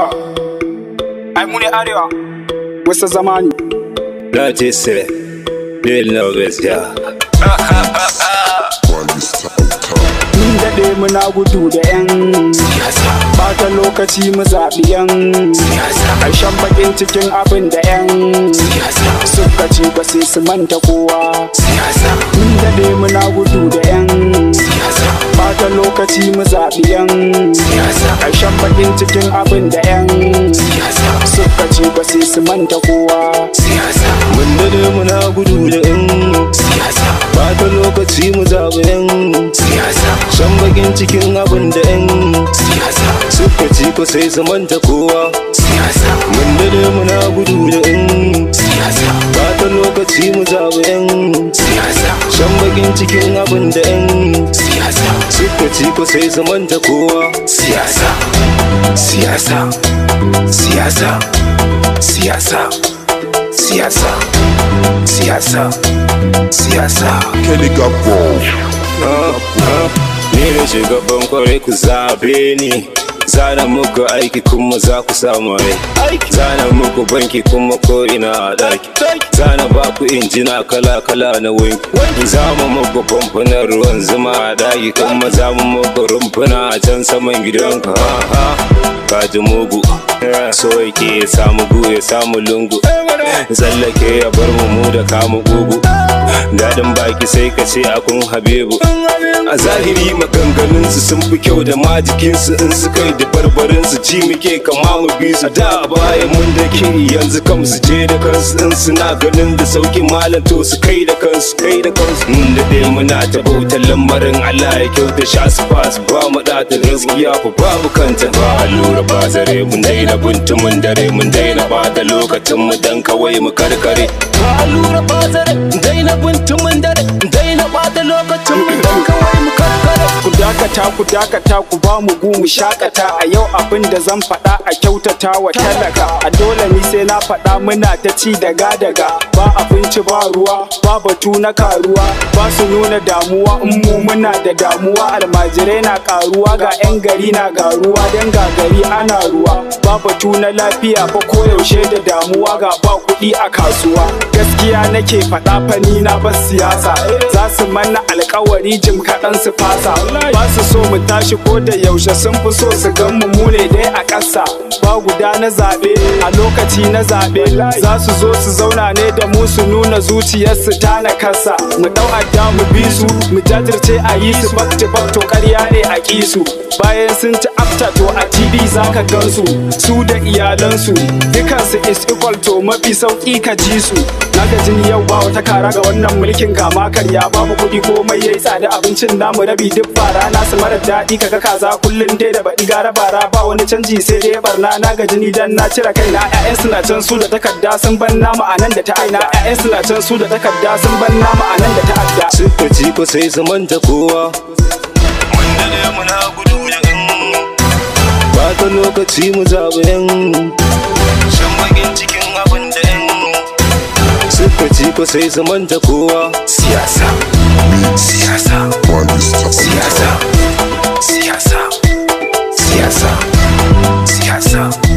Ha, ai mu ne arewa, wasu zamani. That is it. Real love is yeah. Mun daɗe muna gudu da 'yan siyasa, bata lokaci mu zaɓi 'yan siyasa, ƙarshen bakin cikin abin da 'yan siyasa suka ci ba sai su manta kowa siyasa. Mun daɗe muna gudu da 'yan siyasa, bata lokaci mu zaɓi 'yan siyasa, ƙarshen bakin cikin abin da 'yan siyasa suka ci ba sai su manta kowa siyasa. Mun daɗe muna gudu da 'yan siyasa, bata lokaci mu zaɓi 'yan siyasa, shan bakin cikin abin da 'yan siyasa suka ci ko sai su manta kowa siyasa. mun dade muna gudu da 'yan siyasa, bata lokaci mu zaɓi 'yan siyasa, shan bakin cikin abin da 'yan siyasa, suka ci ko sai su manta kowa siyasa, siyasa, siyasa, siyasa, siyasa, siyasa, siyasa. Ni ne shugaban kwarai ku zabe ni, zana muku aiki kuma za ku samu rai, zana muku banki kuma ko ina a daki, zana ba ku injina kala-kala na wanki, zama muku famfunan ruwan zuma a daki kuma zama muku rumfuna a can saman gidanka. Kaji mugu so yake ya samu gu ya samu lungu, tsallake ya bar mu da kamu gugu, dadin baki sai ka ce akun habibu. A zahiri maganganunsu sun fi kyau da ma jikinsu, in su kai da barbarinsu ji muke kama mu bi su. Da baya mun da ke yanzu kam su je da kansu, in suna ganin da sauki malam to su kai da kansu, kai da kansu. Mun da dai muna ta bautar lamarin Allah ya kyauta sha su fasu, ba mu da ta gaskiya fa babu kanta. Ba allura ba zare mun daina buntumin dare, mun daina bata lokacin mu dan kawai mu karkare. Ba allura ba zare daina buntumin dare, daina bata lokacin mu dan kawai mu karkare. Ku dakata ku ba mu gu mu shakata, a yau abin da zan faɗa a kyautata wa talaka. A dole ni sai na faɗa muna ta ci daga, ba abinci ba ruwa ba batu na karuwa, ba su nuna damuwa in mu muna da damuwa. Almajirai na karuwa ga 'yan gari na garuwa, dan ga gari ana ruwa, ba batu na lafiya ba koyaushe da damuwa, ga ba kuɗi a kasuwa. Gaskiya nake faɗa fani na ba siyasa, za su mana alkawari jim kaɗan su fasa, ba su so mu tashi ko da yaushe sun fi so su gan mu ne dai a ƙasa. Ba guda na zaɓe a lokaci na zaɓe, za su zo su zauna ne da mu su nuna zuciyarsu ta na kasa. Mu ɗau adda mu bi su, mu jajirce a yi su back to back, to ƙarya ne a ƙi su. Bayan sun ci after to a TV za ka gansu, su da iyalansu dukansu is equal, to mafi sauƙi ka ji su. Na gajin yau ba wata kara ga wannan mulkin kama karya, babu kuɗi komai yayi tsada, abincin namu rabi duk fara, nasu mara daɗi kaga kaza kullum dai da baɗi gara bara, ba wani canji sai dai barna. Na gaji ni dan na cire kaina, 'ya'yan suna can su da takarda sun ban nama a nan da ta aina, 'ya'yan suna can su da takarda sun ban nama a nan da ta adda. Suka ci ko sai su manta kowa, mun dade muna gudu da 'yan bata lokaci mu zaɓi 'yan shan bakin cikin abin da 'yan suka ci ko sai su manta kowa. Siyasa, siyasa, siyasa, siyasa, siyasa, siyasa.